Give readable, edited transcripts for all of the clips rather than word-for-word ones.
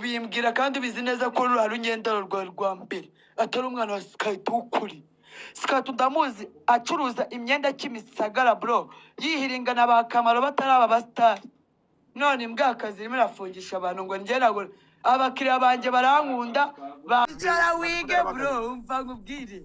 ubimbwira kandi ubizi neza ko ruri ngenda rwa mbere atari umwana wa Skayito w'ukuri. Skayito ndamuzi acuruza imyenda Kimisagara bro, yihiringana ba Kamaro batari aba basitari. None imbwakazi irimo irafungisha abantu ngo njye ntabwo abakiriya banjye barankunda. Icara wige bro, umva nkubwire.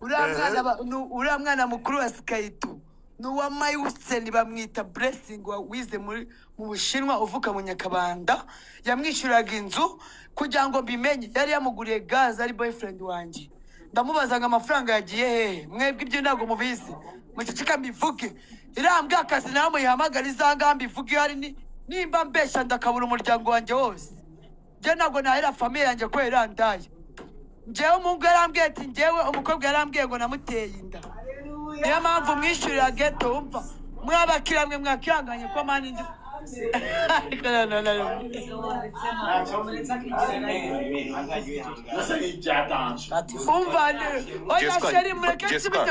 Uriya mwana mukuru wa Skayito nuwa Mayuseni bamwita Blessing wize mu Bushinwa uvuka mu Nyakabanda. Yamwishyuraga inzu kugira ngo mbimenye, yari yamuguriye gaze ari boyfriend wanjye. Ndamubaza ngo amafaranga yagiye hehe, mwebwe ibyo ntabwo mubizi, muceceka mbivuge. Irambwa akazi nawe muyihamagara izanga mbivuge, hari nimba mbesha ndakabura umuryango wanjye wose. Njye ntabwo nahera famille yanjye ko irandaye. Njyewe umuhungu yarambwiye ati njyewe umukobwa yarambwiye ngo namuteye inda. Niyo mpamvu mwishyurira geto wumva mwabakira mwe mwakihanganye ko mani ndi Jessica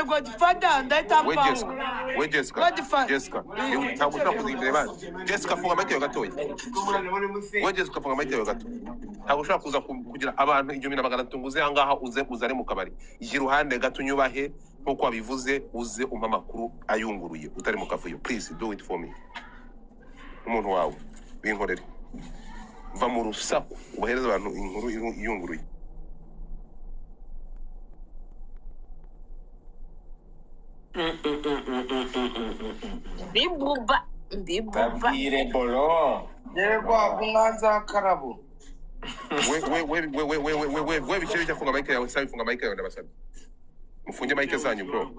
funga amateka gatoya. Jessica funga amateka gatoya. Ntabwo ushobora kuza kugira abantu 1000 nguze ahangaha uzare mu kabari. Ije ruhande gato nyubahe nkuko wabivuze uze umpa amakuru ayunguruye utari mu kavuyo. Please do it for me. Umuntu wawe binkorere. Va mu rusaku ubahereza abantu inkuru iyunguruye. Bibuba. Babire bolo. Yego akunganza karabo. We bichiri cyafunga mike yawe sabifunga mike yawe ndabasabye. Mufunge mike zanyu bro.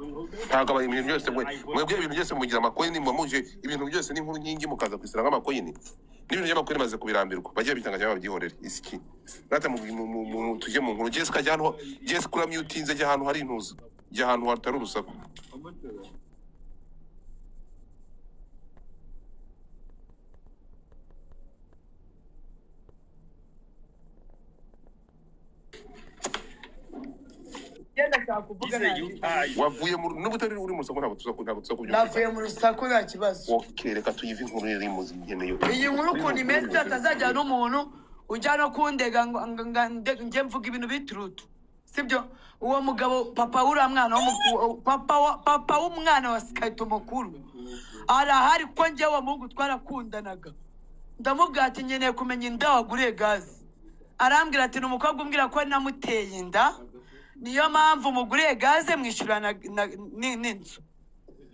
Ntago aba ibintu byose mwebwe ibintu byose mugira amakoyini mumuje ibintu byose n'inkuru nyingi mukaza kwisira nk'amakoyini. N'ibintu by'amakoyini maze kubirambirwa. Bagiye bitanganya babyihorere isiki. Nata mu tujye mu nkuru Jessica jyanho Jessica kura mutinze jya ahantu hari intuza. Jya ahantu hatari urusaku. Wavuye mu n'ubutari uri mu sako ntabwo tuzakugira. Navuye mu rusako nta kibazo. Okay, reka tuyive inkuru iri mu zingeneye. Iyi nkuru ukuntu imeze atazajya n'umuntu ujya no kundega ngo njye mvuga ibintu biturutu. Sibyo? Uwo mugabo papa uriya mwana papa w'umwana wa Skayito mukuru arahari ko njye wa Mungu twarakundanaga. Ndamubwira ati nkeneye kumenya inda waguriye gaze. Arambwira ati n'umukobwa umbwira ko namuteye inda. Niyo mpamvu muguriye gaze mwishyurana n'inzu.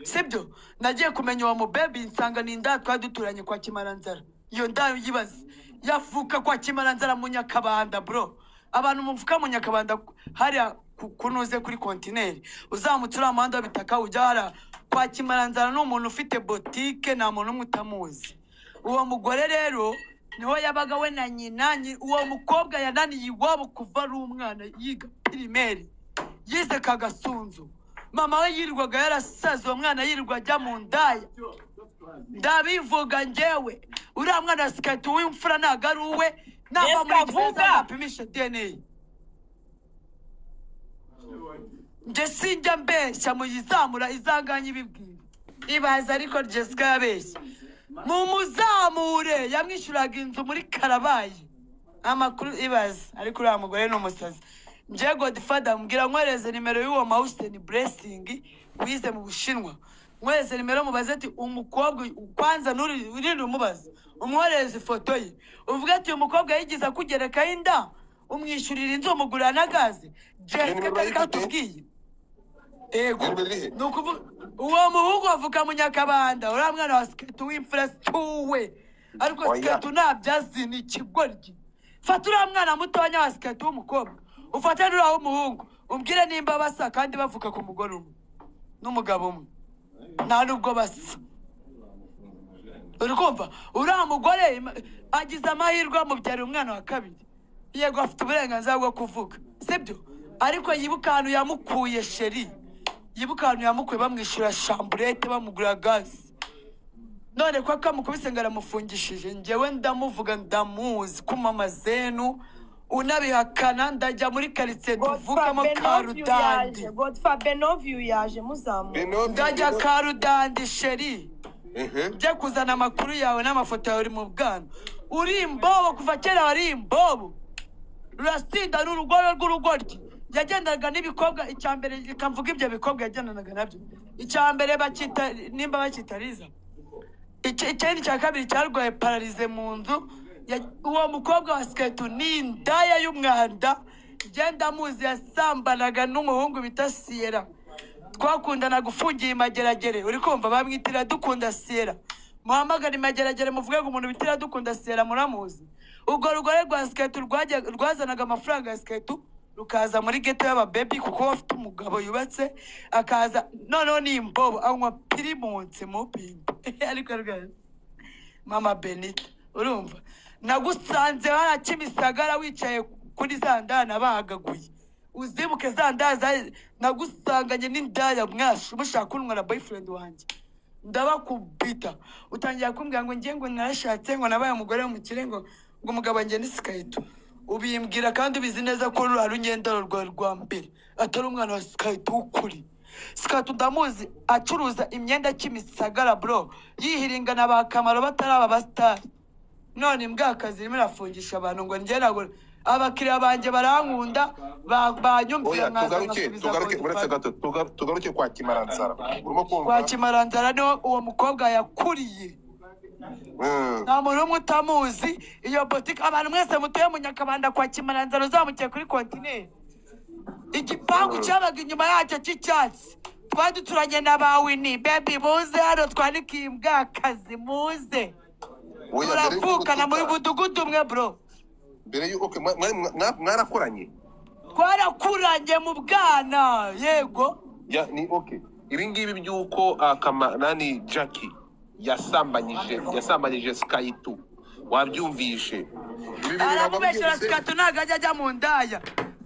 Sibyo? Nagiye kumenya uwo mubebi nsanga ni inda twaduturanye kwa Kimaranzara. Iyo nda yibaze yavuka kwa Kimaranzara mu Nyakabanda bro. Abantu muvuka mu Nyakabanda hari kunuze kuri kontineri. Uzamutura amanda bitaka ujya hara kwa Kimaranzara n'umuntu ufite boutique nta muntu mutamuzi. Uwo mugore rero niho yabaga we na nyina. Uwo mukobwa yananiye iwabo kuva ari umwana yiga primaire yize Kagasunzu. Mama we yirirwaga yarasaze uwo mwana yirirwa ajya mu ndaya. Ndabivuga njyewe uriya mwana wa Skayito w'imfura ntago ari uwe. Naba muri gereza apimisha DNA. Nje sinjya mbeshya muyizamura izanganye ibibwira. Ibaza ariko Jessica yabeshya. Mumuzamure yamwishyuraga inzu muri Karabayi. Amakuru ibaza ariko uriya mugore n'umusazi. Nje Godfather mbwira nkwereze nimero y'uwo Mayuseni Blessing wize mu Bushinwa. Nkwereze nimero mubaze ati umukobwa kwanza nuri umubaza. Umworeze ifoto ye. Uvuga ati umukobwa yigiza kugereka inda umwishyurira inzu umugurira na gaze. Jessica katubwiye. Ego. Nukuvuga uwo muhungu avuka mu Nyakabanda uriya mwana wa Skayito w'imfura tuwe. Ariko Skayito nabyazi ni ikigoryi. Fata uriya mwana mutonya wa Skayito w'umukobwa ufata uriya w'umuhungu umbwire nimba basa kandi bavuka ku mugore umwe n'umugabo umwe. Nta nubwo basa. Urikumva uriya mugore agize amahirwe amubyarira umwana wa kabiri. Yego afite uburenganzira bwo kuvuga. Sibyo? Ariko yibuka ahantu yamukuye sheri. Yibuka ahantu yamukuye bamwishyura chambrette bamugura gaze. None kwa kamukubise ngaramufungishije njyewe ndamuvuga ndamuzi kumama zenu unabihakana ndajya muri quartier duvugamo Karudandi. Godfather Benoview yaje muzamu. Ndajya Karudandi sheri. Njye kuzana amakuru yawe n'amafoto yawe uri mu bwana. uri imbobo kuva kera wari imbobo rurasinda n'urugoro rw'urugoryi yagendaga n'ibikobwa icyambere ikamvuga ibyo bikobwa yagendanaga nabyo icyambere bakita nimba bakitariza ikindi cya kabiri cyarwaye pararize mu nzu uwo mukobwa wa Sketu ni indaya y'umwanda genda muzi yasambanaga n'umuhungu bita Sierra twakundana gufungiye imageragere uri kumva bamwitira dukunda Sierra muhamagara imageragere muvuge ngo umuntu bitira dukunda Sierra muramuzi ubwo rugore rwa Sketu rwazanaga amafaranga ya Sketu rukaza muri ghetto y'ababebi kuko bafite umugabo yubatse akaza noneho ni imbobo anywa pirimunsi mu pimpe ariko rwose mama Benita urumva nagusanze hara Kimisagara wicaye kuri za ndana bahagaguye uzibuke za ndaza nagusanganye n'indaya mwashu mushaka kunwa na boyfriend wanjye ndabakubita utangira kumbwira ngo ngiye ngo narashatse ngo nabaye umugore mu kirengo ngo umugabo wanjye ni Sketu ubimbwira kandi ubizi neza ko ari unyendaro rwa mbere atari umwana wa Sketu ukuri Sketu ndamuzi acuruza imyenda Kimisagara bro yihiringana ba Kamaro bataraba bastar none imbwakazi rimwe rafungisha abantu ngo njye nago abakiriya banje barankunda banyumvira tugaruke kwa Kimaranzara urimo kumva kwa Kimaranzara no uwo mukobwa yakuriye nta muntu umwe utamuzi iyo boutique abantu mwese mutuye mu Nyakabanda kwa Kimaranzara uzamukiye kuri kontineri igipangu cyabaga inyuma yacyo cy'icyatsi twari duturanye na bawini baby muze hano twanikiye imbwakazi muze turavukana muri mudugudu umwe bro mbere y'uko mwarakoranye twarakuranye mu bwana yego ya ni okay ibi ngibi by'uko nani Jackie yasambanyije Sketu wabyumvishe aramubeshera Sketu ntago ajya mu ndaya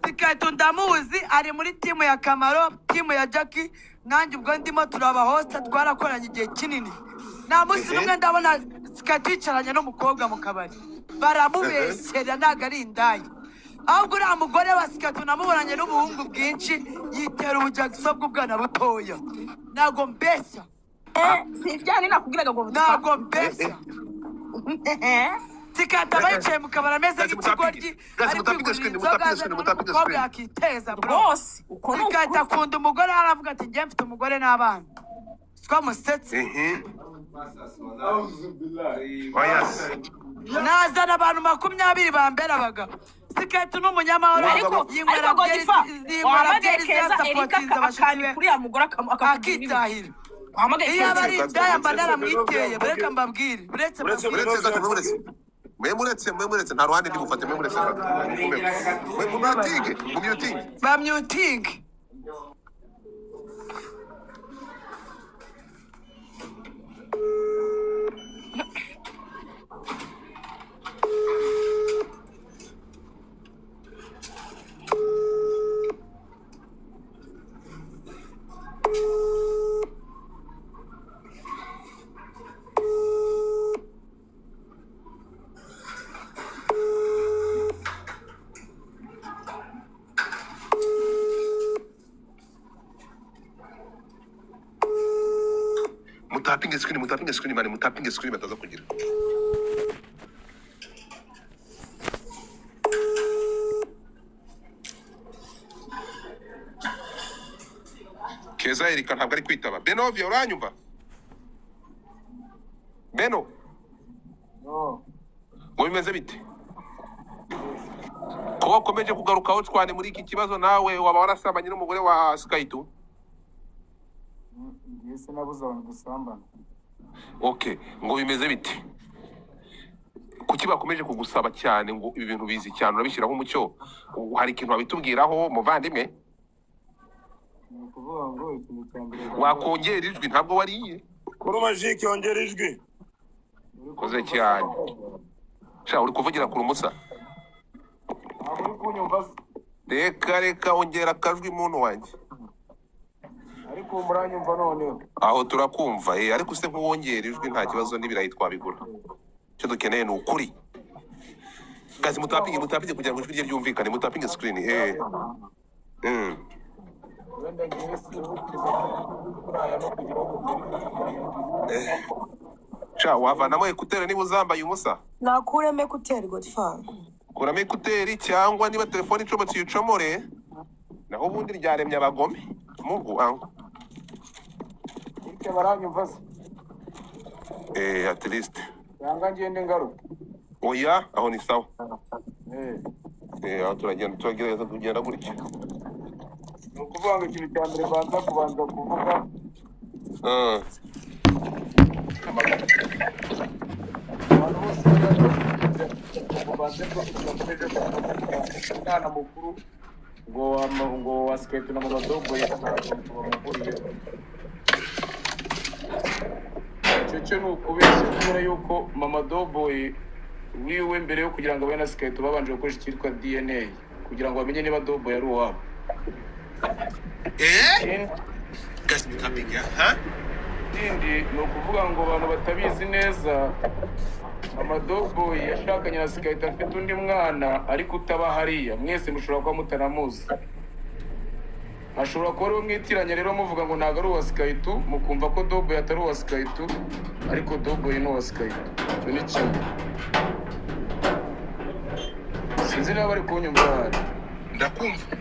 Sketu ndamuzi ari muri timu ya Kamaro timu ya Jackie nanjye ubwo ndimo turabahosta twarakoranye igihe kinini nta munsi n'umwe ndabona Sketu yicaranye n'umukobwa mu kabari baramubeshyera ntago ari indaya ahubwo uriya mugore wa Sketu namuburanye n'ubuhungu bwinshi yitera ubujyagiso bw'ubwana butoya ntago mbeshya si ibyane nakubwiraga ngo ntago mbeshya Sketu aba yicaye mu kabari ameze nk'ikigoryi ari kwigurira inzoga umukobwa yakiteza rwose Sketu akunda umugore aravuga ati njye mfite umugore n'abana siko musetse nazana abantu 20 bambera abagabo Sketu n'umunyamahoro ariko byeri Erika akandi kuri ya mugore akitahira iyo abari indaya mba naramwiteye bureka mbabwire muretse nta ruhande ndimufate muretse bamyutinge mutapinge screen mani mutapinge screen bataza kugira Keza Erika ntabwo ari kwitaba Benovia uranyumva Beno ngo bimeze bite ko wakomeje kugarukaho twane muri iki kibazo nawe waba warasambanye n'umugore wa Sketu Yese nabuze abantu gusambana. Okay, ngo bimeze bite? Kuki bakomeje kugusaba cyane ngo ibi bintu bizi cyane urabishyiraho umucyo? Hari ikintu wabitubwiraho muvandimwe? Kuvuga ngo ikintu cyambere wakongera ijwi ntabwo wariye. Kuri Magic yongera ijwi. Koze cyane. Sha uri kuvugira ku rumusa? Uri kunyumva? Reka ongera akajwi muntu wanjye. Ariko muranyumva noneho. Aho turakumva ariko se nk'uwongera ijwi nta kibazo n'ibirayi twabigura. Cyo dukeneye ni ukuri. Gazi mutapinge kugira ngo ijwi rye ryumvikane mutapinge screen Wenda ngiye kuraya no kugira ngo Sha wavanamo ekuteri niba uzambaye umusa. nakuremo ekuteri Godfather. Kuramo ekuteri cyangwa niba telefone icometse uyicomore. Naho ubundi ryaremye abagome. Mungu wangu. Bityo baranyumva se. At least. Yanga ngende ngaruka. Oya, aho ni sawa. Eh. Aho turagerageza kugenda gutya. Ni ukuvuga ngo ikintu cya mbere banza kubanza kuvuga. Abantu bose babanze umwana mukuru ngo wasikete na Mamadobo bamuguriye. Cyo ni ukubeshya kubera yuko Mamadobo wiwe mbere yo kugira ngo abe na sikete babanje gukoresha icyitwa DNA kugira ngo bamenye niba Dobo yari uwabo. Gasikamiga, ha? Ikindi ni ukuvuga ngo abantu batabizi neza Mamadobo yashakanye na sikete afite undi mwana ariko utaba hariya mwese mushobora kuba mutanamuzi. Ashobora kuba ari umwitiranya rero muvuga ngo ntabwo ari uwa sikete mukumva ko Dobo atari uwa sikete ariko Dobo ni uwa sikete. Icyo ni kimwe. Sinzi niba bari kunyumva hano. Ndakumva.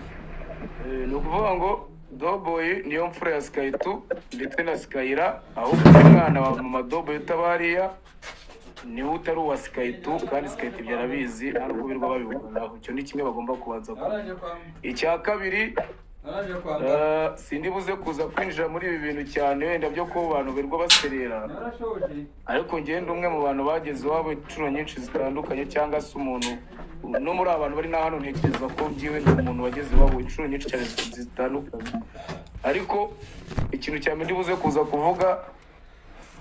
Ni ukuvuga ngo Dobo niyo mfura ya sikete ndetse na Skyra ahubwo umwana wa Mamadobo utabariya niwe utari uwa sikete kandi sikete byarabizi nta rukubirwa babibona. Icyo ni kimwe bagomba kubanza ko. Icya kabiri sindi buze kuza kwinjira muri ibi bintu cyane wenda byo ko abantu birwa baserera ariko ngende umwe mu bantu bageze iwabo inshuro nyinshi zitandukanye cyangwa se umuntu no muri abantu bari na hano ntekereza ko byiwe ni umuntu wageze iwabo inshuro nyinshi cyane zitandukanye. Ariko ikintu cya mbere buze kuza kuvuga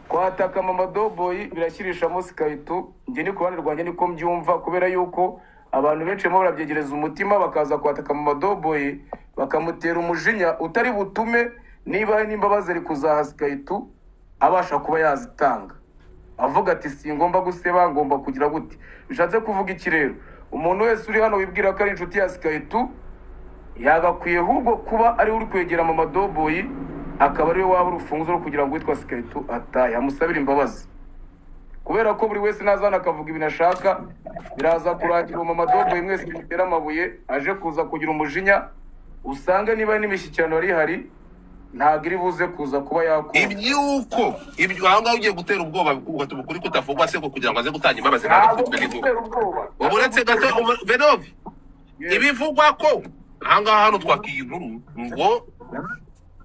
kwataka Mamadobo birashyirishamo sikete njye ni ku ruhande rwanjye niko mbyumva kubera yuko abantu benshi barimo barabyegereza umutima bakaza kwataka Mamadobo bakamutera umujinya utari butume niba n'imbabazi ari kuzaha sikete abasha kuba yazitanga avuga ati si ngomba guseba ngomba kugira gute. Bishatse kuvuga iki rero? Umuntu wese uri hano wibwira ko ari inshuti ya sikete yagakwiye ahubwo kuba ari uri kwegera Mamadobo akaba ari we waba urufunguzo rwo kugira ngo witwa sikete atahe amusabire imbabazi kubera ko buri wese nazana akavuga ibintu ashaka biraza kurangira Mamadobo mwese mutera amabuye aje kuza kugira umujinya usanga niba n'imishyikirano ari hari ntabwo iri buze kuza kuba yakora ibyo aho ngaho ugiye gutera ubwoba ugatuma ukuri kutavugwa se ko kugira ngo aze gutanga imbabazi ubu uretse gato Benovi ibivugwa ko aha ngaha hano twakiye inkuru ngo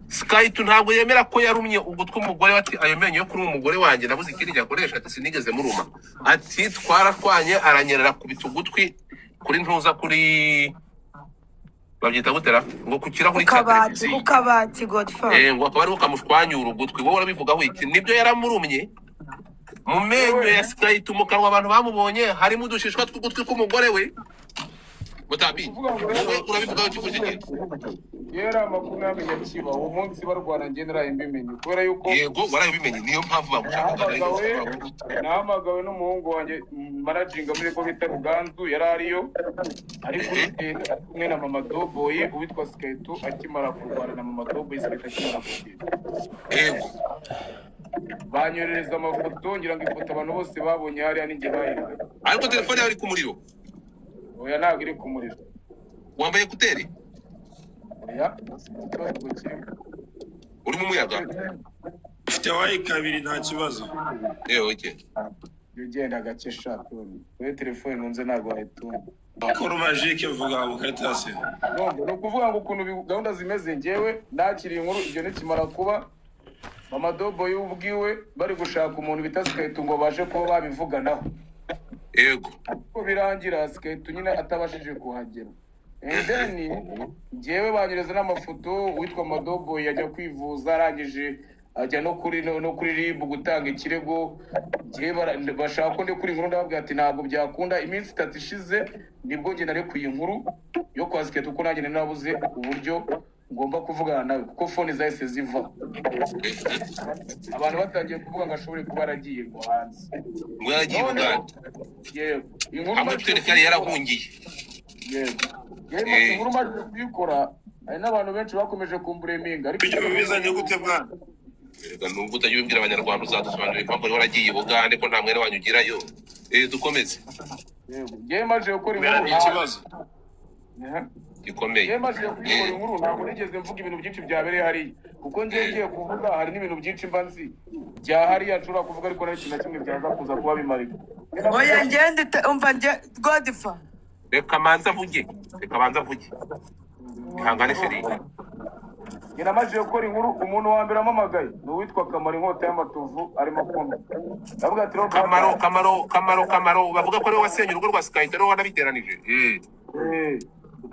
sikete ntabwo yemera ko yarumye ugutwi umugore ati ayo menyo yo kuri umugore wanjye nabuze ikindi yakoresha ati sinigeze muruma ati twaratwanye aranyerera ku bitugutwi kuri ntuza kuri babyita gutera ngo ku kirahuri cya televiziyo ukabati Godfather. ngo akaba ari ukamushwanyura ugutwi wowe urabivugaho iki? Nibyo yaramurumye mu menyo ya sikete mu kanwa abantu bamubonye harimo udushishwa tw'ugutwi k'umugore we mutabi urabivugaho iki kuri iki? Yera amakuru yamenye kiba uwo munsi barwana ngendera imbimenye kubera yuko yego warabimenye niyo mpamvu bamushaka nahamagawe n'umuhungu wanjye managinga muri ko bita Ruganzu yari ariyo ariko kumwe na Mamadobo uwitwa sikete akimara kurwana na Mamadobo sikete akimara kugenda yego banyorereza amafoto ngira ngo ifoto abantu bose babonye hariya ninjye bayihaye ariko telefone yawe iri ku muriro. Oya ntabwo iri ku muriro. Wambaye ekuteri? Oya uri mu muyaga? Ufite wayi kabiri nta kibazo. Okay. Ugenda gake shatu kuri telefone nunze ntabwo wayitunga. Akora magique vuga bukatase. No kuvuga ngo ukuntu gahunda zimeze ngewe nakiri inkuru ibyo nikimara kuba Mamadobo y'ubwiwe bari gushaka umuntu bita sikete ngo baje kuba babivuganaho. Yego. Ariko birangira sikete nyine atabashije kuhagera. Then ngewe banyereza n'amafoto witwa Mamadobo yajya kwivuza arangije ajya no kuri RIB gutanga ikirego ngewe bashaka ko ndi kuri inkuru ndababwira ati ntabwo byakunda iminsi 3 ishize nibwo nge nari kuyi inkuru yo kwa sikete uko nanjye nabuze uburyo ngomba kuvugana nawe kuko phone zahise ziva abantu batangiye kuvuga ngo ashobore kuba aragiye ngo hanze ngo yaragiye Uganda. Yego inkuru amategeko yarahungiye. Yego inkuru maze kubikora hari n'abantu benshi bakomeje kumbureminga ariko ibyo bimezanye gute bwana? Erega nubwo utajya ubibwira abanyarwanda uzadusobanurira impamvu wari waragiye i Bugande ko nta mwene wanyu ugirayo. Dukomeze. Ngewe maze gukora Kubera inkuru ni ikibazo. Gikomeye. ngewe maze gukora inkuru ntabwo nigeze mvuga ibintu byinshi byabereye hariya kuko ngiye ngiye kuvuga hari n'ibintu byinshi mba nzi bya hariya nshobora kuvuga ariko nta kintu na kimwe byaza kuza kuba bimarika. oya ngende umva nge Godfa Reka manza avuge. Reka banza avuge. Ihangane Sheri. Njye namaze gukora inkuru umuntu wa mbere amamagaye ni uwitwa Kamaro inkota y'amatovu arimo kumva ndavuga ati Kamaro bavuga ko ariwe wasenye urugo rwa Sky ariwe wanabiteranije.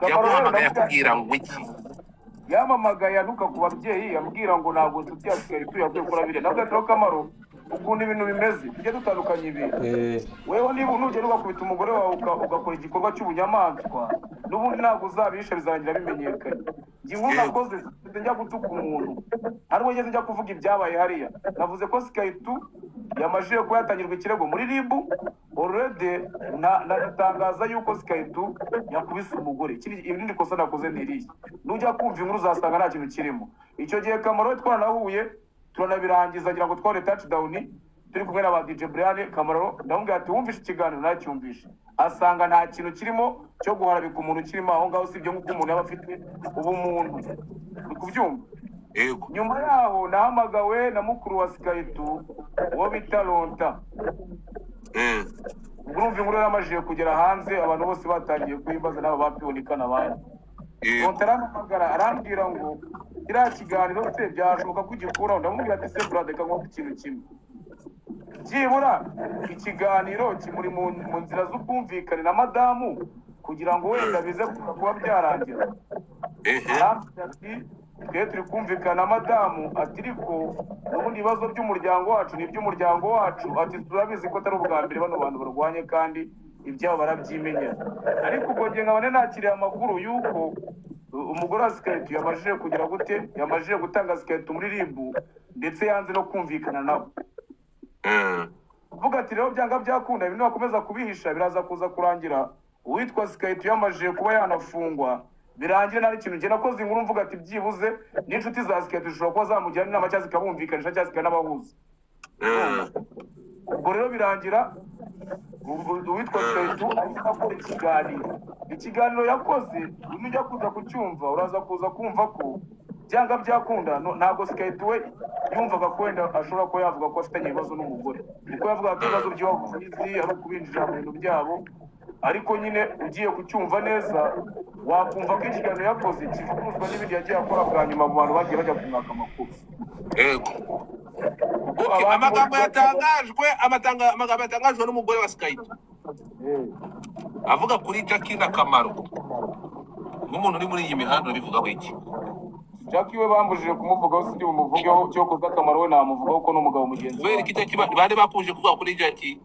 Yaguhamagaye akubwira ngo iki? yamamagaye anuka ku babyeyi yambwira ngo ntabwo inshuti ya Sky yavuye kuri abire ndavuga ati Kamaro ukuntu ibintu bimeze tujye dutandukanye ibintu wewe niba nugera ugakubita umugore wawe ugakora igikorwa cy'ubunyamaswa n'ubundi ntabwo uzabisha bizarangira bimenyekanye njye inkuru nakoze njya gutuka umuntu hariho ngeze njya kuvuga ibyabaye hariya navuze ko Sky yamajije kuba yatangirwa ikirego muri RIB already natangaza yuko Sky yakubise umugore irindi kosa nakoze ntiriye nujya kumva inkuru uzasanga nta kintu kirimo icyo gihe Kamaro twanahuye turanabirangiza ngira ngo twore touchdown turi kumwe na ba DJ Brian Kamaro ndamubwira ati wumvishe ikiganiro nacyumvishe asanga nta kintu kirimo cyo guharabika umuntu kirimo aho ngaho sibyo nk'uko umuntu yaba afite ubumuntu uri kubyumva nyuma yaho nahamagawe na mukuru wa Sky uwo bita Lonta urumva inkuru yaramajije kugera hanze abantu bose batangiye kuyimbaza n'aba bapiyonika n'abandi Lonta arampamagara arambwira ngo kiriya kiganiro se byashoboka ko ugikuraho ndamubwira ati se brother reka nko ikintu kimwe byibura ikiganiro kimuri mu nzira z'ubwumvikane na madamu kugira ngo wenda bize kuba byarangira twe turi kumvikana na madamu ati ariko n'ubundi ibibazo by'umuryango wacu ni iby'umuryango wacu ati turabizi ko atari ubwa mbere bano bantu barwanye kandi ibyabo barabyimenyera ariko ubwo nge nkaba nakiriye amakuru y'uko umugore wa Sky yamajije kugira gute yamajije gutanga Sky muri RIB ndetse yanze no kumvikana nabo uvuga ati rero byanga byakunda ibintu bakomeza kubihisha biraza kuza kurangira uwitwa Sky yamajije kuba yanafungwa birangira nari kintu nge nakoze inkuru mvuga ati byibuze n'inshuti za Sky dushobora kuba zamugira inama cyangwa zikabumvikanisha cyangwa zikanabahuza ubwo rero birangira uwitwa Sky akora ikiganiro yakoze ujya kuza kucyumva uraza kuza kumva ko byanga byakunda ntabwo Sky yumvaga ko wenda ashobora kuba yavuga ko afitanye ibibazo n'umugore kuko yavuga ko ibibazo by'abavuzi ari ukubinjira mu bintu byabo ariko nyine ugiye kucyumva neza wakumva ko ikiganiro yakoze kivuguruzwa n'ibindi yagiye akora bwa nyuma mu bantu bagiye bajya kumwaka amakuru amagambo yatangajwe n'umugore wa Sky avuga kuri Jackie na Kamaro nk'umuntu uri muri iyi mihanda bivugaho iki? Jackie we bambujije kumuvugaho sindi bumuvugeho cyo kuza Kamaro we namuvugaho ko n'umugabo mugenzi we iki bari bakuje kuvuga kuri Jackie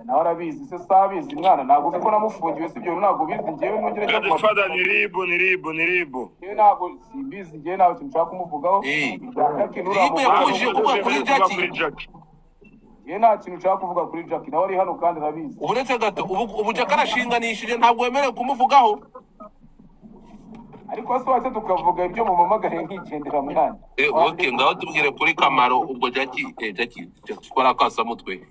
nawe arabizi se sabizi mwana ntabwo uzi ko namufungiwe sibyo ntabwo bizi ngewe nongere cyo Godfather ni RIB ntabwo simbizi ngewe ntabwo nshaka kumuvugaho RIB yakuje kuvuga kuri Jackie nta kintu nshaka kuvuga kuri Jackie nawe ari hano kandi arabizi uretse gato ubu Jackie arashinganishije ntabwo wemerewe kumuvugaho ariko se watse tukavuga ibyo mu mamagare nkigendera mwana okay ngaho tubwire kuri Kamaro ubwo Jackie twara kasa mutwe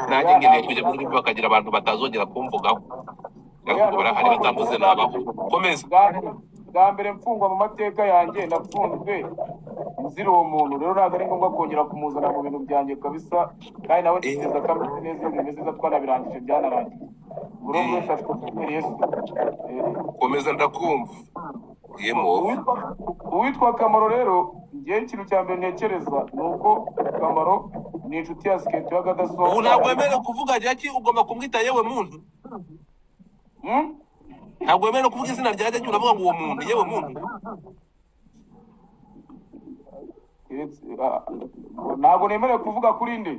nanjye ngiye kujya muri RIB bakagira abantu batazongera kumvugaho ariko barahari batambuze nabaho komeza bwa mbere mfungwa mu mateka yanjye napfunzwe nzira uwo muntu rero ntabwo ari ngombwa kongera kumuzana mu bintu byanjye kabisa kandi nawe ntekereza ko ameze neza bimeze neza twanabirangije byanarangiye buri umwe wese afite kumwere Yesu komeza ndakumva uwitwa Kamaro rero ngewe ikintu cya mbere ntekereza ni uko Kamaro ni inshuti ya Sky y'agadasohoka ubu ntabwo wemerewe kuvuga Jackie ugomba kumwita yewe muntu ntabwo wemerewe kuvuga izina rya Jackie uravuga ngo uwo muntu yewe muntu ntabwo nemerewe kuvuga kuri nde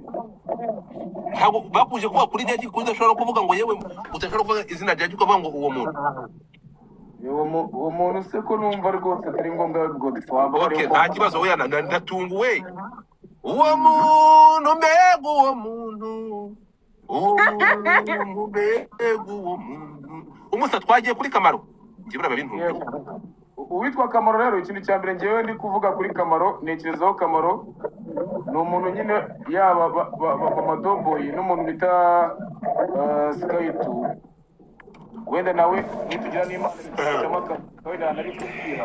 ntabwo bakuje kuvuga kuri Jackie kuko udashobora kuvuga ngo yewe udashobora kuvuga izina rya Jackie ukavuga ngo uwo muntu uwo muntu se ko numva rwose atari ngombwa Godfather okay nta kibazo we ndatunguwe uwo muntu mbega uwo muntu umusa twagiye kuri Kamaro njye buraba bintu uwitwa Kamaro rero ikintu cya mbere ngewe ndi kuvuga kuri Kamaro ntekerezaho Kamaro ni umuntu nyine yaba Madoboyi n'umuntu bita Skytu wenda nawe nitugira n'Imana bitamaka wenda nari kubwira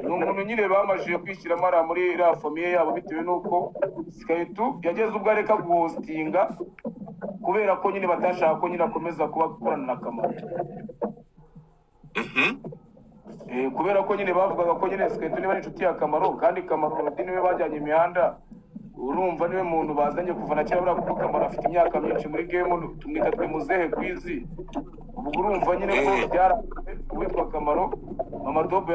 ni umuntu nyine bamajije kwishyiramo ara muri la famille yabo bitewe nuko Skytu yageze ubwo areka guhostinga kubera ko nyine batashaka ko nyine akomeza kuba gukorana na Kamaro. Kubera ko nyine bavugaga ko nyine Skytu niba ari inshuti ya Kamaro kandi Kamaro niwe bajyanye imihanda urumva niwe muntu bazanye kuva na kera buriya kuko Kamaro afite imyaka myinshi muri game tumwita twimuzehe kwizi ubwo urumva nyine ko byara uwitwa Kamaro Mama Dobo